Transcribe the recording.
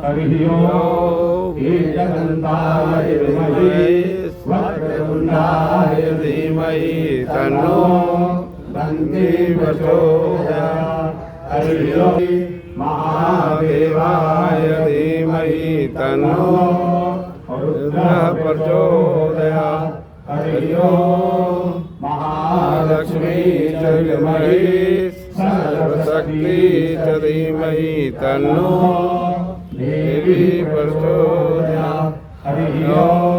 हरि ओम एकदन्ताय विद्महे वक्रतुण्डाय धीमहि तन्नो दन्ति प्रचोदयात्। हरि ओम महादेवाय धीमहि तन्नो रुद्रः प्रचोदयात्। हरि ओम महालक्ष्मी च विद्महे सर्वशक्ति च धीमहि तन्नो देवी प्रचोदयात्। हरि ओम